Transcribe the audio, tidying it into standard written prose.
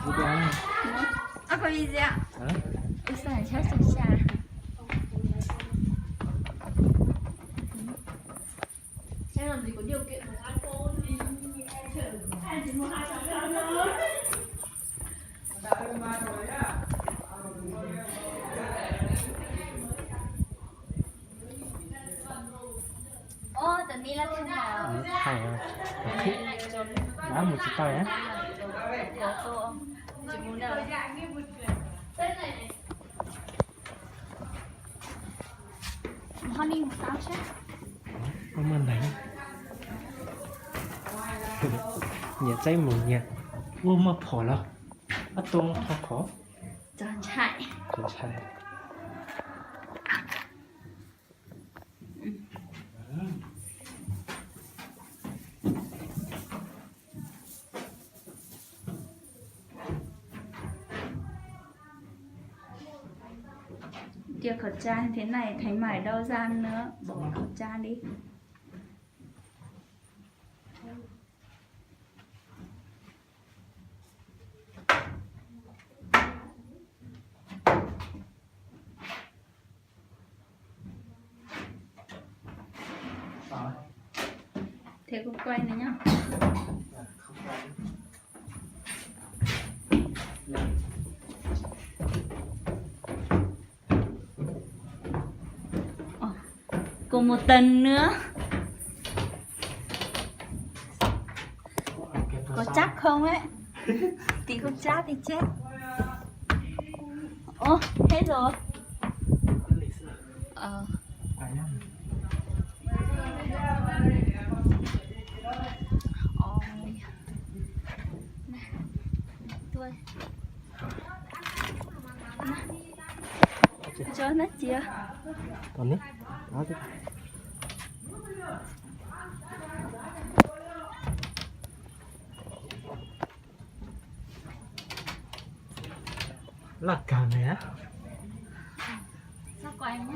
Video Apa video? hả? Isa chắc chắc xa. Em làm gì có điều kiện để ăn cô thì em chỉ mua 200 gram thôi. Ô, tậnนี้là thế nào? Hay à? Đó một chiếc tay á. Có tô không? Chị muốn đâu? Honey một táo chắc. Cảm ơn đấy. Nhà cháy mù nhà. Vô mà phỏ lo. Ở tông thọ phỏ. Chọn chạy. Trời trời. Kia khẩu trang thế này thấy mải đâu ra nữa. Bỏ khẩu trang đi. Rồi. Thế cũng quay nữa nhá. Không phải. Cùng một tầng nữa. Có chắc không ấy? Tí không chắc thì chết. Ô, hết rồi. Ờ. Ôi. Này. Thôi. Cho nó chưa? Còn nữa. Đó chứ. Là cả này á. Sao quay nhá.